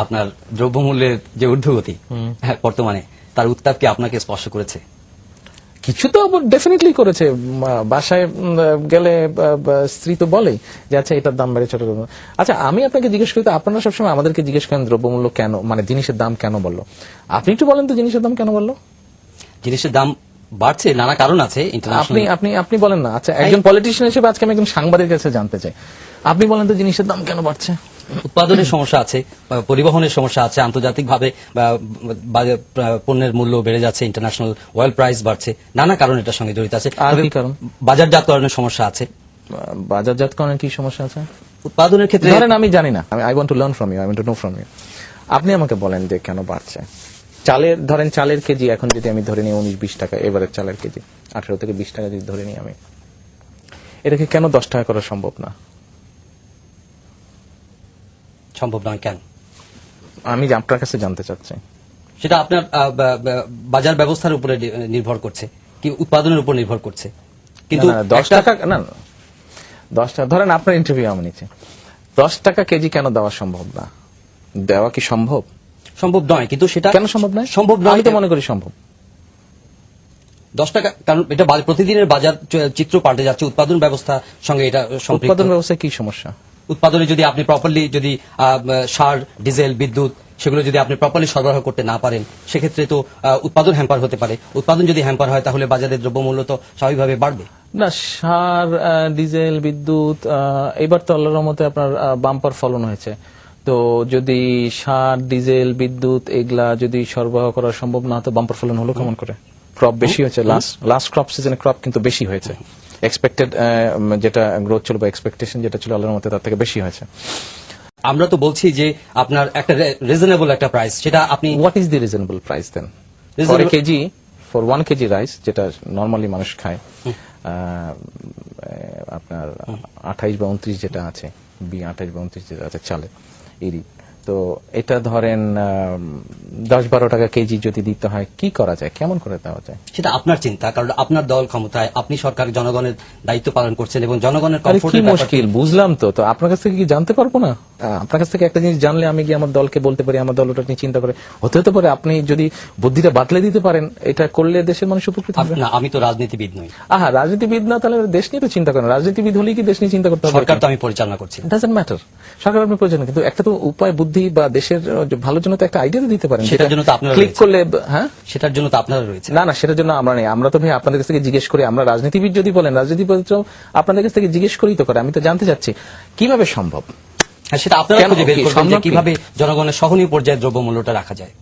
আপনার দ্রব্যমূল্যের যে ঊর্ধ্বগতি বর্তমানে, তার উত্তাপ কি আপনাকে স্পর্শ করেছে? কিছু তো ডেফিনেটলি করেছে। বাসায় গেলে স্ত্রী তো বলেই যে আচ্ছা এটার দাম বেড়েছে। আচ্ছা আমি আপনাকে জিজ্ঞেস করি, তো আপনারা সবসময় আমাদেরকে জিজ্ঞেস করেন দ্রব্যমূল্য কেন, মানে জিনিসের দাম কেন বললো, আপনি একটু বলেন তো জিনিসের দাম কেন বললো? জিনিসের দাম বাড়ছে, নানা কারণ আছে। আপনি বলেন না। আচ্ছা একজন পলিটিশিয়ান হিসেবে আজকে আমি একজন সাংবাদিকের কাছে জানতে চাই, আপনি বলেন তো জিনিসের দাম কেন বাড়ছে? উৎপাদনের সমস্যা আছে, পরিবহনের সমস্যা আছে, আন্তর্জাতিকভাবে পণ্যের মূল্য বেড়ে যাচ্ছে, ইন্টারন্যাশনাল অয়েল প্রাইস বাড়ছে, নানা কারণ এটার সঙ্গে জড়িত আছে। আর কি কারণ? বাজারজাতকরণের সমস্যা আছে। বাজারজাতকরণের কি সমস্যা আছে? উৎপাদনের ক্ষেত্রে ধরেন আমি জানি না, I want to learn from you, I want to know from you. আপনি আমাকে বলেন যে কেন বাড়ছে। ধরেন চালের কেজি এখন যদি আমি ধরে নিই 19-20 টাকা, এবারের চালের কেজি 18 থেকে 20 টাকা যদি ধরে নিই আমি, এটাকে কেন 10 টাকা করা সম্ভব না? সম্ভব নয় কেন? আমি আপনার কাছে জানতে চাচ্ছি। সেটা আপনার বাজার ব্যবস্থার উপরে নির্ভর করছে, কি উৎপাদনের উপর নির্ভর করছে। কিন্তু 10 টাকা না, 10 টাকা ধরেন আপনার ইন্টারভিউ আমি নিচ্ছি, 10 টাকা কেজি কেন দেওয়া সম্ভব না? দেওয়া কি সম্ভব? সম্ভব নয়, কিন্তু সেটা কেন সম্ভব নয়? সম্ভব নয়, আমি তো মনে করি সম্ভব। 10 টাকা, কারণ এটা প্রতিদিনের বাজার চিত্র পাল্টে যাচ্ছে, উৎপাদন ব্যবস্থার সঙ্গে এটা সম্পৃক্ত। উৎপাদন ব্যবস্থায় কি সমস্যা? উৎপাদনে যদি আপনি প্রপারলি যদি সার, ডিজেল, বিদ্যুৎ সেগুলো যদি আপনি প্রপারলি সরবরাহ করতে না পারেন, সেক্ষেত্রে তো উৎপাদন হ্যাম্পার হতে পারে। উৎপাদন যদি হ্যাম্পার হয়, তাহলে বাজারের দ্রব্যমূল্য তো স্বাভাবিকভাবে বাড়বে না। সার, ডিজেল, বিদ্যুৎ, এবার তো আল্লাহর রহমতে আপনার বাম্পার ফলন হয়েছে। তো যদি সার, ডিজেল, বিদ্যুৎ এগুলা যদি সরবরাহ করা সম্ভব না, তো বাম্পার ফলন হলো কেমন করে? ক্রপ বেশি হয়েছে, লাস্ট ক্রপ সিজনে ক্রপ কিন্তু বেশি হয়েছে। এক্সপেক্টেড যেটা গ্রোথ ছিল বা এক্সপেকটেশন যেটা ছিল আল্লাহর মতে তার থেকে বেশি হয়েছে। আমরা তো বলছি যে আপনার একটা রিজনেবল একটা প্রাইস, সেটা আপনি what is the reasonable price দেন? For kg, for 1 kg rice যেটা নরমালি মানুষ খায়, আপনার 28 বা 29 যেটা আছে, 28 বা 29 যেটা আছে চালে এরই, তো এটা ধরেন 10-12 টাকা কেজি যদি দিতে হয়, কি করা যায়, কেমন করে দেওয়া যায়? সেটা আপনার চিন্তা, কারণ আপনার দল ক্ষমতায়, আপনি সরকার, জনগণের দায়িত্ব পালন করছেন এবং জনগণের কি কমফোর্টের মুশকিল বুঝলাম। তো আপনার কাছ থেকে কি জানতে পারবো না? আপনার কাছ থেকে একটা জিনিস জানলে আমি গিয়ে আমার দলকে বলতে পারি, আমার দল ওটা নিয়ে চিন্তা করে, হতে পারে আপনি যদি বুদ্ধিটা বাতলে দিতে পারেন, এটা করলে দেশের মানুষ উপকৃত হবে। না, আমি তো রাজনীতিবিদ নই। রাজনীতিবিদ না, তাহলে দেশ নিয়ে তো চিন্তা করেন। রাজনীতিবিদ হলেই কি দেশ নিয়ে চিন্তা করতে হবে? সরকার তো আমি পরিচালনা করছি। ডাজন্ট ম্যাটার, সরকার আপনি পরিচালনা, কিন্তু একটা তো উপায়, বুদ্ধি বা দেশের ভালোর জন্য তো একটা আইডিয়া দিতে পারেন। সেটার জন্য তো আপনারা ক্লিক করলে, হ্যাঁ সেটার জন্য তো আপনারা রয়েছে। না, সেটার জন্য আমরা নেই। আমরা তো ভাই আপনাদের কাছ থেকে জিজ্ঞেস করি। আমরা রাজনীতিবিদ যদি বলেন, রাজনীতিবিদ আপনাদের কাছ থেকে জিজ্ঞেস করেই তো করে। আমি তো জানতে চাচ্ছি কিভাবে সম্ভব। সেটা আপনারা খুঁজে বের করবেন যে কিভাবে জনগণের সহনীয় পর্যায়ে দ্রব্যমূল্যটা রাখা যায়।